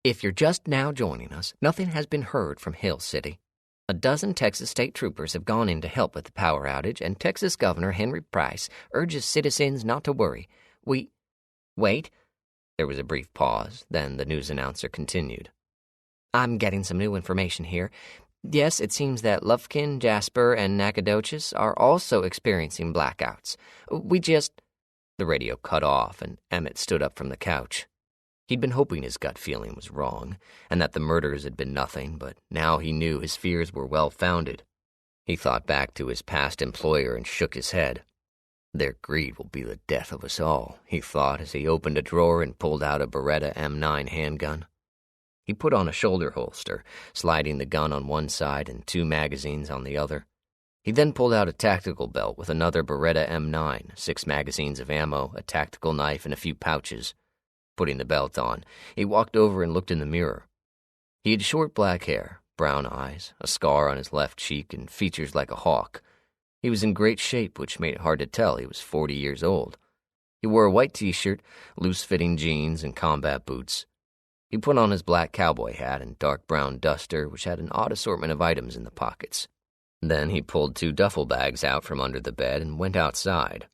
If you're just now joining us, nothing has been heard from Hill City. A dozen Texas state troopers have gone in to help with the power outage, and Texas Governor Henry Price urges citizens not to worry. Wait. There was a brief pause, then the news announcer continued. I'm getting some new information here. Yes, it seems that Lufkin, Jasper, and Nacogdoches are also experiencing blackouts. The radio cut off, and Emmett stood up from the couch. He'd been hoping his gut feeling was wrong, and that the murders had been nothing, but now he knew his fears were well-founded. He thought back to his past employer and shook his head. Their greed will be the death of us all, he thought as he opened a drawer and pulled out a Beretta M9 handgun. He put on a shoulder holster, sliding the gun on one side and 2 magazines on the other. He then pulled out a tactical belt with another Beretta M9, 6 magazines of ammo, a tactical knife, and a few pouches. Putting the belt on, he walked over and looked in the mirror. He had short black hair, brown eyes, a scar on his left cheek, and features like a hawk. He was in great shape, which made it hard to tell he was 40 years old. He wore a white t-shirt, loose-fitting jeans, and combat boots. He put on his black cowboy hat and dark brown duster, which had an odd assortment of items in the pockets. Then he pulled 2 duffel bags out from under the bed and went outside.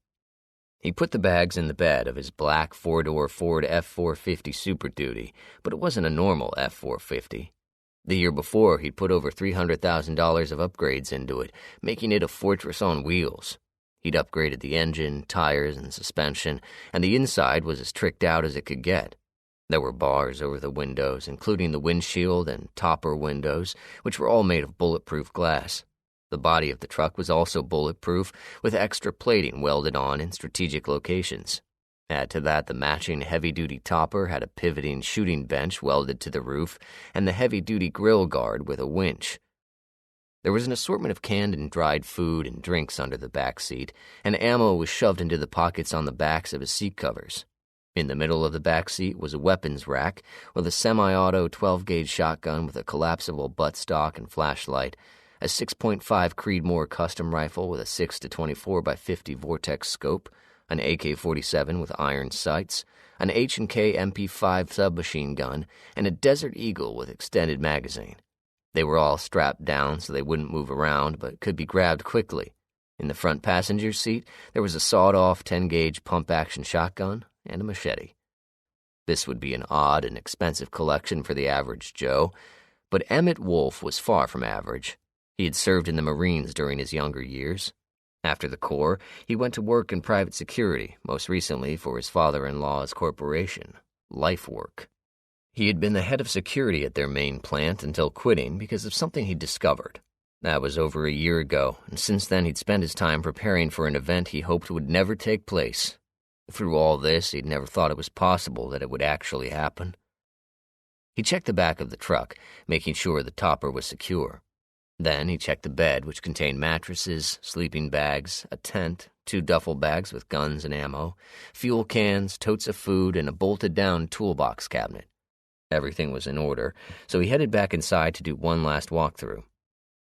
He put the bags in the bed of his black 4-door Ford F-450 Super Duty, but it wasn't a normal F-450. The year before, he'd put over $300,000 of upgrades into it, making it a fortress on wheels. He'd upgraded the engine, tires, and suspension, and the inside was as tricked out as it could get. There were bars over the windows, including the windshield and topper windows, which were all made of bulletproof glass. The body of the truck was also bulletproof, with extra plating welded on in strategic locations. Add to that, the matching heavy-duty topper had a pivoting shooting bench welded to the roof, and the heavy-duty grill guard with a winch. There was an assortment of canned and dried food and drinks under the back seat, and ammo was shoved into the pockets on the backs of his seat covers. In the middle of the back seat was a weapons rack with a semi-auto 12-gauge shotgun with a collapsible buttstock and flashlight, a 6.5 Creedmoor custom rifle with a 6-24x50 Vortex scope, an AK-47 with iron sights, an H&K MP5 submachine gun, and a Desert Eagle with extended magazine. They were all strapped down so they wouldn't move around but could be grabbed quickly. In the front passenger seat, there was a sawed-off 10-gauge pump-action shotgun and a machete. This would be an odd and expensive collection for the average Joe, but Emmett Wolfe was far from average. He had served in the Marines during his younger years. After the Corps, he went to work in private security, most recently for his father-in-law's corporation, LifeWork. He had been the head of security at their main plant until quitting because of something he'd discovered. That was over a year ago, and since then he'd spent his time preparing for an event he hoped would never take place. Through all this, he'd never thought it was possible that it would actually happen. He checked the back of the truck, making sure the topper was secure. Then he checked the bed, which contained mattresses, sleeping bags, a tent, 2 duffel bags with guns and ammo, fuel cans, totes of food, and a bolted-down toolbox cabinet. Everything was in order, so he headed back inside to do one last walkthrough.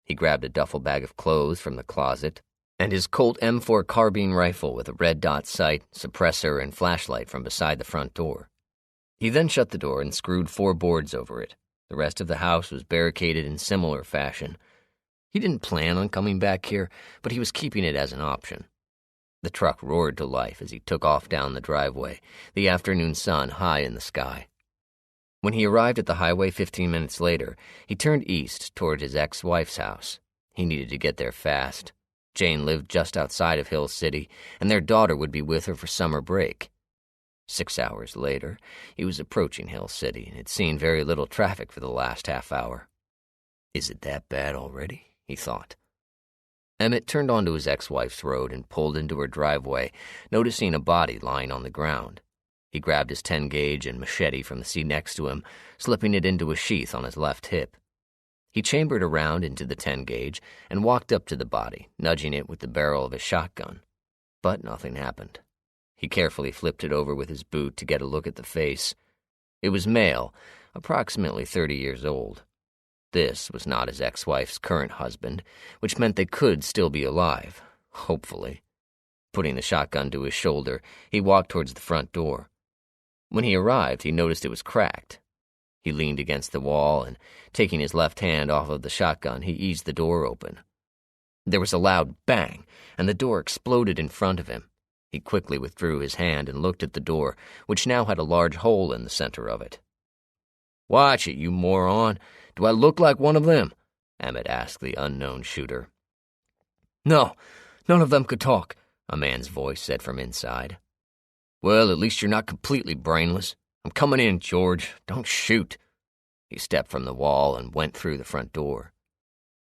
He grabbed a duffel bag of clothes from the closet, and his Colt M4 carbine rifle with a red dot sight, suppressor, and flashlight from beside the front door. He then shut the door and screwed 4 boards over it. The rest of the house was barricaded in similar fashion. He didn't plan on coming back here, but he was keeping it as an option. The truck roared to life as he took off down the driveway, the afternoon sun high in the sky. When he arrived at the highway 15 minutes later, he turned east toward his ex-wife's house. He needed to get there fast. Jane lived just outside of Hill City, and their daughter would be with her for summer break. 6 hours later, he was approaching Hill City and had seen very little traffic for the last half hour. Is it that bad already? He thought. Emmett turned onto his ex-wife's road and pulled into her driveway, noticing a body lying on the ground. He grabbed his 10-gauge and machete from the seat next to him, slipping it into a sheath on his left hip. He chambered around into the 10-gauge and walked up to the body, nudging it with the barrel of his shotgun. But nothing happened. He carefully flipped it over with his boot to get a look at the face. It was male, approximately 30 years old. This was not his ex-wife's current husband, which meant they could still be alive, hopefully. Putting the shotgun to his shoulder, he walked towards the front door. When he arrived, he noticed it was cracked. He leaned against the wall and, taking his left hand off of the shotgun, he eased the door open. There was a loud bang, and the door exploded in front of him. He quickly withdrew his hand and looked at the door, which now had a large hole in the center of it. "Watch it, you moron. Do I look like one of them?" Emmett asked the unknown shooter. "No, none of them could talk," a man's voice said from inside. "Well, at least you're not completely brainless. I'm coming in, George. Don't shoot." He stepped from the wall and went through the front door.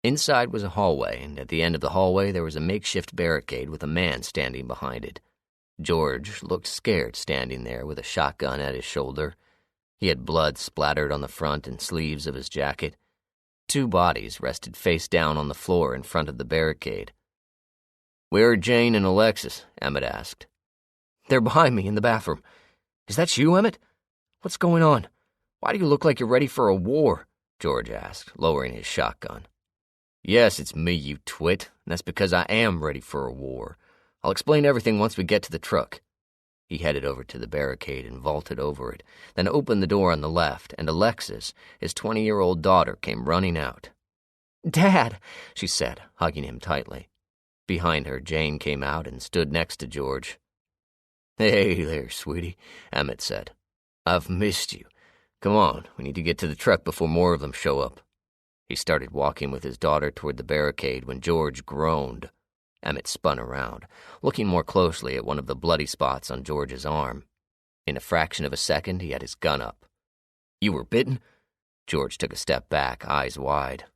Inside was a hallway, and at the end of the hallway there was a makeshift barricade with a man standing behind it. George looked scared standing there with a shotgun at his shoulder. He had blood splattered on the front and sleeves of his jacket. 2 bodies rested face down on the floor in front of the barricade. "Where are Jane and Alexis?" Emmett asked. "They're behind me in the bathroom. Is that you, Emmett? What's going on? Why do you look like you're ready for a war?" George asked, lowering his shotgun. "Yes, it's me, you twit, and that's because I am ready for a war. I'll explain everything once we get to the truck." He headed over to the barricade and vaulted over it, then opened the door on the left, and Alexis, his 20-year-old daughter, came running out. "Dad," she said, hugging him tightly. Behind her, Jane came out and stood next to George. "Hey there, sweetie," Emmett said. "I've missed you. Come on, we need to get to the truck before more of them show up." He started walking with his daughter toward the barricade when George groaned. Emmett spun around, looking more closely at one of the bloody spots on George's arm. In a fraction of a second, he had his gun up. "You were bitten?" George took a step back, eyes wide.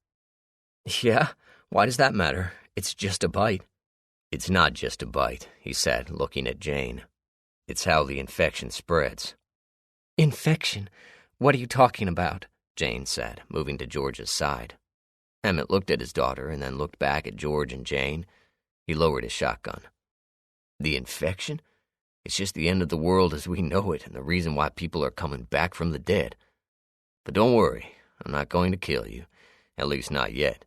"Yeah? Why does that matter? It's just a bite." "It's not just a bite," he said, looking at Jane. "It's how the infection spreads." "Infection? What are you talking about?" Jane said, moving to George's side. Emmett looked at his daughter and then looked back at George and Jane. He lowered his shotgun. "The infection? It's just the end of the world as we know it and the reason why people are coming back from the dead. But don't worry, I'm not going to kill you, at least not yet.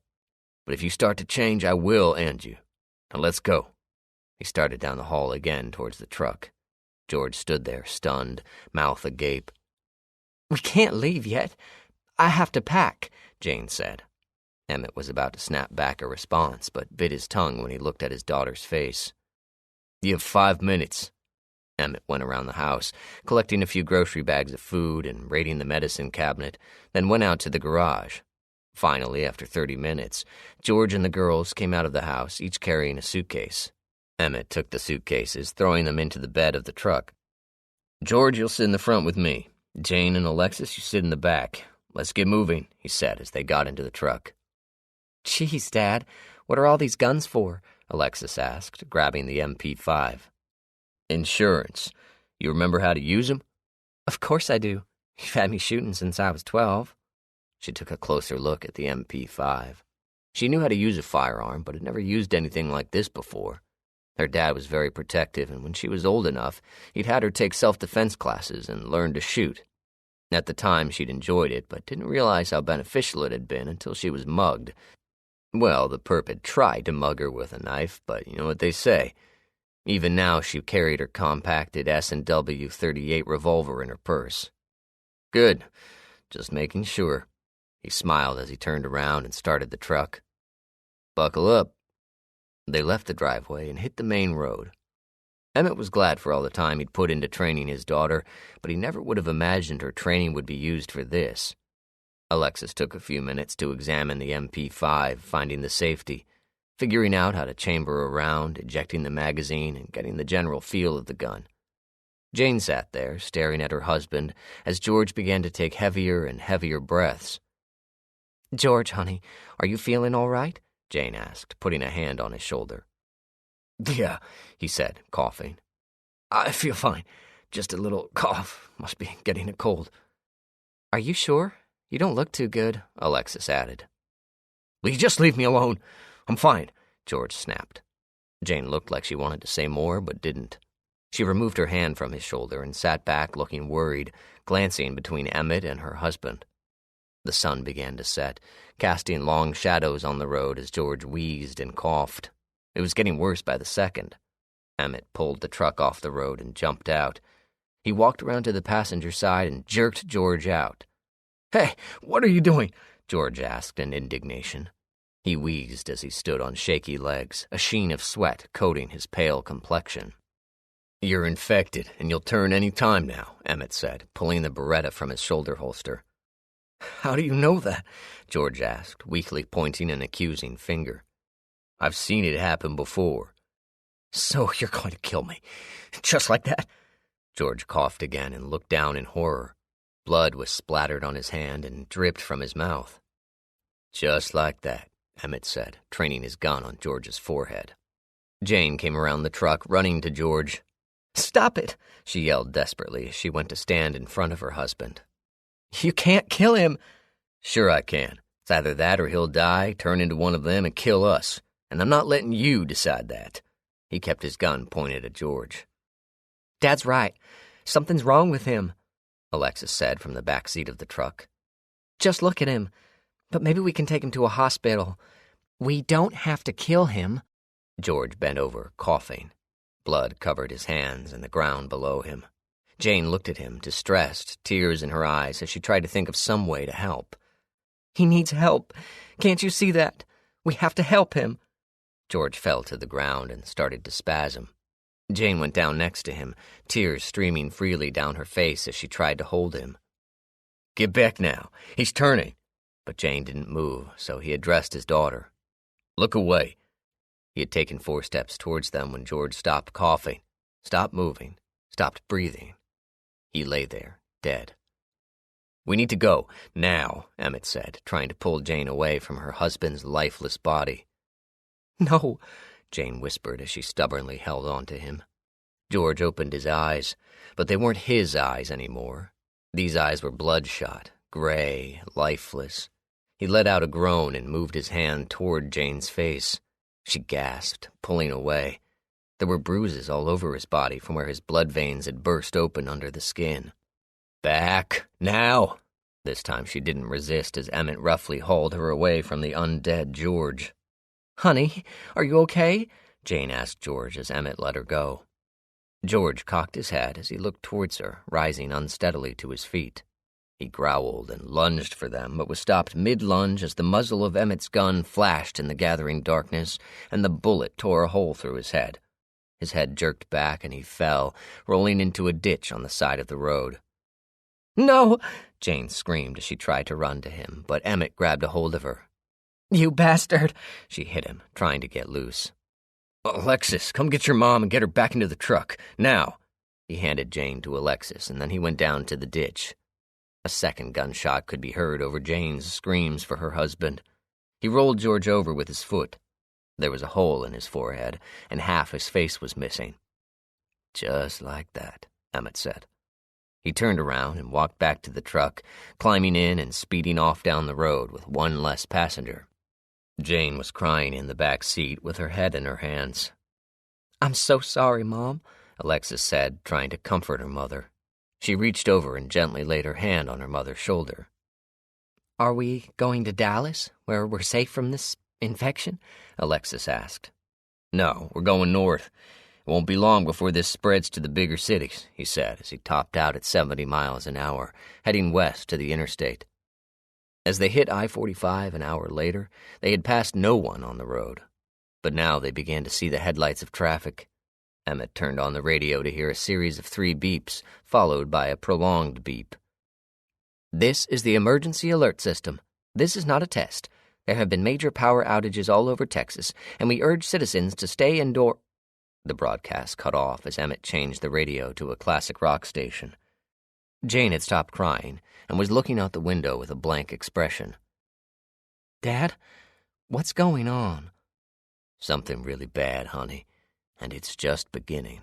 But if you start to change, I will end you. Now let's go." He started down the hall again towards the truck. George stood there, stunned, mouth agape. "We can't leave yet. I have to pack," Jane said. Emmett was about to snap back a response, but bit his tongue when he looked at his daughter's face. "You have 5 minutes." Emmett went around the house, collecting a few grocery bags of food and raiding the medicine cabinet, then went out to the garage. Finally, after 30 minutes, George and the girls came out of the house, each carrying a suitcase. Emmett took the suitcases, throwing them into the bed of the truck. "George, you'll sit in the front with me. Jane and Alexis, you sit in the back. Let's get moving," he said as they got into the truck. "Geez, Dad, what are all these guns for?" Alexis asked, grabbing the MP5. "Insurance. You remember how to use them?" "Of course I do. You've had me shooting since I was 12. She took a closer look at the MP5. She knew how to use a firearm, but had never used anything like this before. Her dad was very protective, and when she was old enough, he'd had her take self-defense classes and learn to shoot. At the time, she'd enjoyed it, but didn't realize how beneficial it had been until she was mugged. Well, the perp had tried to mug her with a knife, but you know what they say. Even now, she carried her compacted S&W .38 revolver in her purse. "Good. Just making sure." He smiled as he turned around and started the truck. "Buckle up." They left the driveway and hit the main road. Emmett was glad for all the time he'd put into training his daughter, but he never would have imagined her training would be used for this. Alexis took a few minutes to examine the MP5, finding the safety, figuring out how to chamber around, ejecting the magazine, and getting the general feel of the gun. Jane sat there, staring at her husband, as George began to take heavier and heavier breaths. "George, honey, are you feeling all right?" Jane asked, putting a hand on his shoulder. "Yeah," he said, coughing. "I feel fine. Just a little cough. Must be getting a cold." "Are you sure? You don't look too good," Alexis added. "Will you just leave me alone? I'm fine," George snapped. Jane looked like she wanted to say more, but didn't. She removed her hand from his shoulder and sat back looking worried, glancing between Emmett and her husband. The sun began to set, casting long shadows on the road as George wheezed and coughed. It was getting worse by the second. Emmett pulled the truck off the road and jumped out. He walked around to the passenger side and jerked George out. "Hey, what are you doing?" George asked in indignation. He wheezed as he stood on shaky legs, a sheen of sweat coating his pale complexion. "You're infected, and you'll turn any time now," Emmett said, pulling the Beretta from his shoulder holster. "How do you know that?" George asked, weakly pointing an accusing finger. "I've seen it happen before." "So you're going to kill me, just like that?" George coughed again and looked down in horror. Blood was splattered on his hand and dripped from his mouth. "Just like that," Emmett said, training his gun on George's forehead. Jane came around the truck, running to George. "Stop it!" she yelled desperately as she went to stand in front of her husband. "You can't kill him." "Sure I can. It's either that or he'll die, turn into one of them, and kill us. And I'm not letting you decide that." He kept his gun pointed at George. "Dad's right. Something's wrong with him," Alexis said from the back seat of the truck. "Just look at him. But maybe we can take him to a hospital. We don't have to kill him." George bent over, coughing. Blood covered his hands and the ground below him. Jane looked at him, distressed, tears in her eyes as she tried to think of some way to help. "He needs help. Can't you see that? We have to help him." George fell to the ground and started to spasm. Jane went down next to him, tears streaming freely down her face as she tried to hold him. "Get back now. He's turning." But Jane didn't move, so he addressed his daughter. "Look away." He had taken 4 steps towards them when George stopped coughing, stopped moving, stopped breathing. He lay there, dead. "We need to go, now," Emmett said, trying to pull Jane away from her husband's lifeless body. "No," Jane whispered as she stubbornly held on to him. George opened his eyes, but they weren't his eyes anymore. These eyes were bloodshot, gray, lifeless. He let out a groan and moved his hand toward Jane's face. She gasped, pulling away. There were bruises all over his body from where his blood veins had burst open under the skin. "Back, now!" This time she didn't resist as Emmett roughly hauled her away from the undead George. "Honey, are you okay?" Jane asked George as Emmett let her go. George cocked his head as he looked towards her, rising unsteadily to his feet. He growled and lunged for them, but was stopped mid-lunge as the muzzle of Emmett's gun flashed in the gathering darkness, and the bullet tore a hole through his head. His head jerked back, and he fell, rolling into a ditch on the side of the road. "No!" Jane screamed as she tried to run to him, but Emmett grabbed a hold of her. "You bastard!" She hit him, trying to get loose. "Alexis, come get your mom and get her back into the truck, now!" He handed Jane to Alexis, and then he went down to the ditch. A second gunshot could be heard over Jane's screams for her husband. He rolled George over with his foot. There was a hole in his forehead, and half his face was missing. "Just like that," Emmett said. He turned around and walked back to the truck, climbing in and speeding off down the road with one less passenger. Jane was crying in the back seat with her head in her hands. "I'm so sorry, Mom," Alexis said, trying to comfort her mother. She reached over and gently laid her hand on her mother's shoulder. "Are we going to Dallas, where we're safe from this infection?" Alexis asked. "No, we're going north. It won't be long before this spreads to the bigger cities," he said as he topped out at 70 miles an hour, heading west to the interstate. As they hit I-45 an hour later, they had passed no one on the road. But now they began to see the headlights of traffic. Emmett turned on the radio to hear a series of 3 beeps, followed by a prolonged beep. "This is the emergency alert system. This is not a test. There have been major power outages all over Texas, and we urge citizens to stay indoor—" The broadcast cut off as Emmett changed the radio to a classic rock station. Jane had stopped crying and was looking out the window with a blank expression. "Dad, what's going on?" "Something really bad, honey, and it's just beginning."